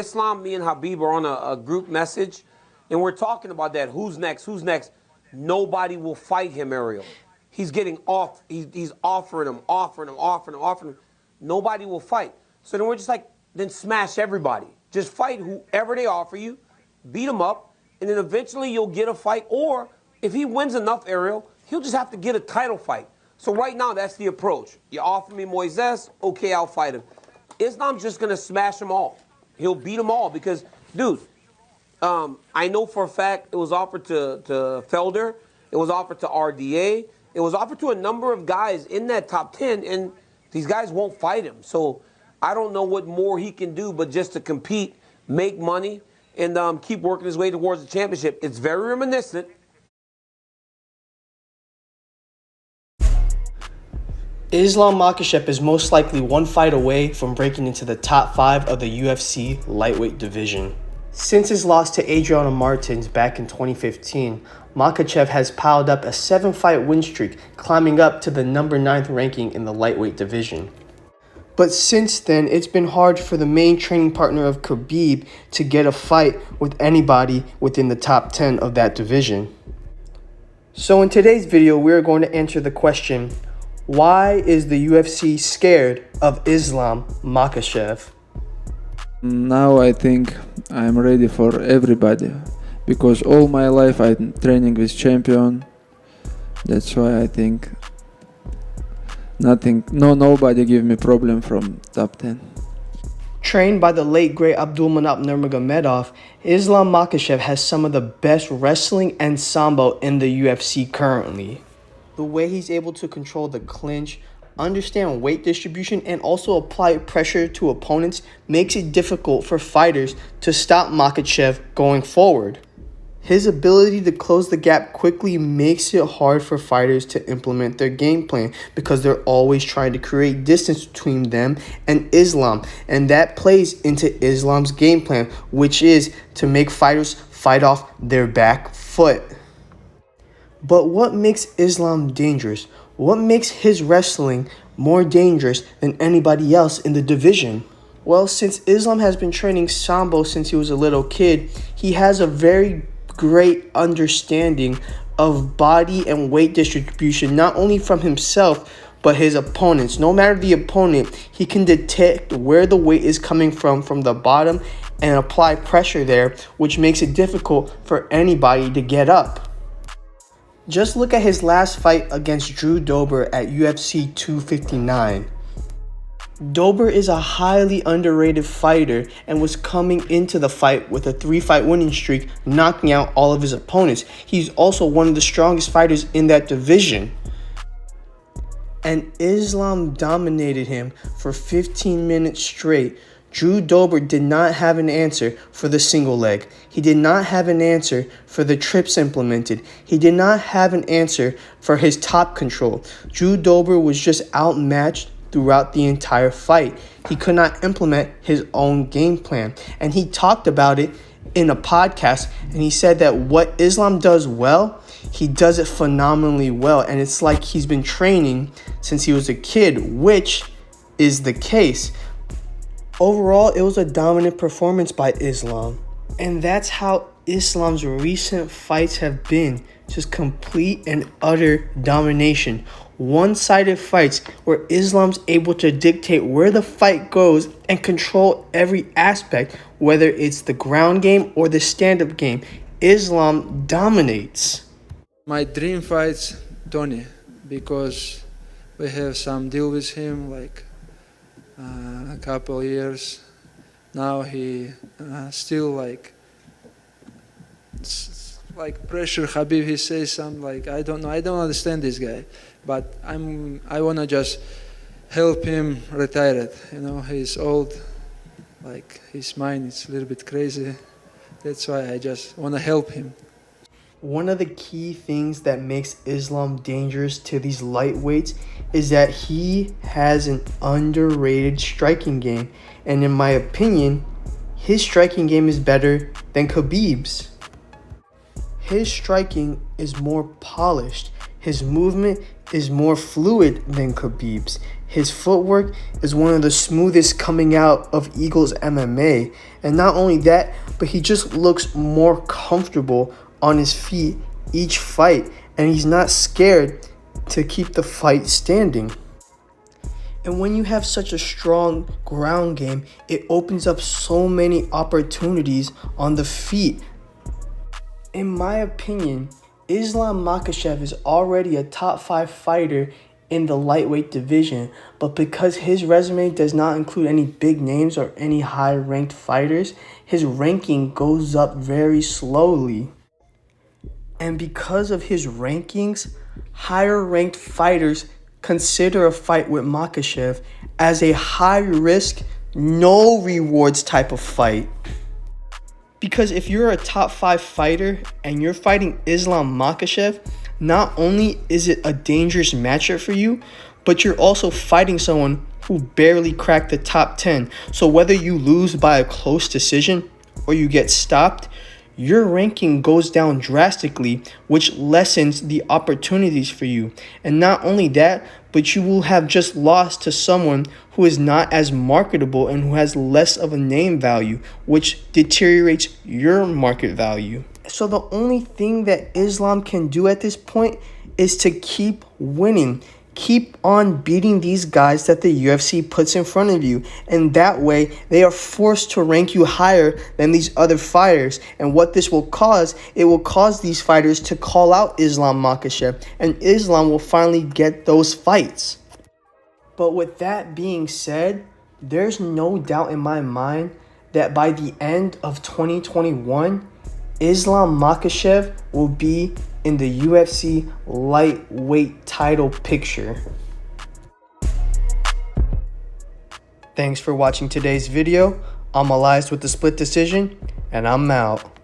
Islam, me and Habib are on a group message, and we're talking about that. Who's next? Who's next? Nobody will fight him, Ariel. He's getting off. He's offering him. Nobody will fight. So then we're just like, then smash everybody. Just fight whoever they offer you, beat him up, and then eventually you'll get a fight. Or if he wins enough, Ariel, he'll just have to get a title fight. So right now, that's the approach. You offer me Moises, okay, I'll fight him. Islam's just going to smash them all. He'll beat them all because, dude, I know for a fact it was offered to Felder. It was offered to RDA. It was offered to a number of guys in that top 10, and these guys won't fight him. So I don't know what more he can do but just to compete, make money, and keep working his way towards the championship. It's very reminiscent. Islam Makhachev is most likely one fight away from breaking into the top 5 of the UFC lightweight division. Since his loss to Adriano Martins back in 2015, Makhachev has piled up a 7-fight win streak, climbing up to the number 9th ranking in the lightweight division. But since then, it's been hard for the main training partner of Khabib to get a fight with anybody within the top 10 of that division. So in today's video, we're going to answer the question, why is the UFC scared of Islam Makhachev? Now I think I'm ready for everybody, because all my life I'm training with champion. That's why I think nobody give me problem from top 10. Trained by the late great Abdulmanap Nurmagomedov, Islam Makhachev has some of the best wrestling and sambo in the UFC currently. The way he's able to control the clinch, understand weight distribution, and also apply pressure to opponents makes it difficult for fighters to stop Makhachev going forward. His ability to close the gap quickly makes it hard for fighters to implement their game plan because they're always trying to create distance between them and Islam, and that plays into Islam's game plan, which is to make fighters fight off their back foot. But what makes Islam dangerous? What makes his wrestling more dangerous than anybody else in the division? Well, since Islam has been training sambo since he was a little kid, he has a very great understanding of body and weight distribution, not only from himself, but his opponents. No matter the opponent, he can detect where the weight is coming from the bottom, and apply pressure there, which makes it difficult for anybody to get up. Just look at his last fight against Drew Dober at UFC 259. Dober is a highly underrated fighter and was coming into the fight with a 3-fight winning streak, knocking out all of his opponents. He's also one of the strongest fighters in that division. And Islam dominated him for 15 minutes straight. Drew Dober did not have an answer for the single leg. He did not have an answer for the trips implemented. He did not have an answer for his top control. Drew Dober was just outmatched throughout the entire fight. He could not implement his own game plan. And he talked about it in a podcast, and he said that what Islam does well, he does it phenomenally well. And it's like he's been training since he was a kid, which is the case. Overall, it was a dominant performance by Islam. And that's how Islam's recent fights have been. Just complete and utter domination. One-sided fights where Islam's able to dictate where the fight goes and control every aspect, whether it's the ground game or the stand-up game. Islam dominates. My dream fight's Tony, because we have some deal with him, like a couple years. Now he still like pressure Khabib. He says something like, I don't know, I don't understand this guy, but I wanna just help him retire it. You know, he's old, like his mind is a little bit crazy. That's why I just wanna help him. One of the key things that makes Islam dangerous to these lightweights is that he has an underrated striking game. And in my opinion, his striking game is better than Khabib's. His striking is more polished. His movement is more fluid than Khabib's. His footwork is one of the smoothest coming out of Eagles MMA. And not only that, but he just looks more comfortable on his feet each fight. And he's not scared to keep the fight standing. And when you have such a strong ground game, it opens up so many opportunities on the feet. In my opinion, Islam Makhachev is already a top 5 fighter in the lightweight division, but because his resume does not include any big names or any high-ranked fighters, his ranking goes up very slowly. And because of his rankings, higher-ranked fighters consider a fight with Makhachev as a high-risk, no-rewards type of fight. Because if you're a top 5 fighter and you're fighting Islam Makhachev, not only is it a dangerous matchup for you, but you're also fighting someone who barely cracked the top 10. So whether you lose by a close decision or you get stopped, your ranking goes down drastically, which lessens the opportunities for you. And not only that, but you will have just lost to someone who is not as marketable and who has less of a name value, which deteriorates your market value. So the only thing that Islam can do at this point is to keep winning. Keep on beating these guys that the UFC puts in front of you. And that way, they are forced to rank you higher than these other fighters. And what this will cause, it will cause these fighters to call out Islam Makhachev. And Islam will finally get those fights. But with that being said, there's no doubt in my mind that by the end of 2021, Islam Makhachev will be in the UFC lightweight title picture. Thanks for watching today's video. I'm Elias with the Split Decision, and I'm out.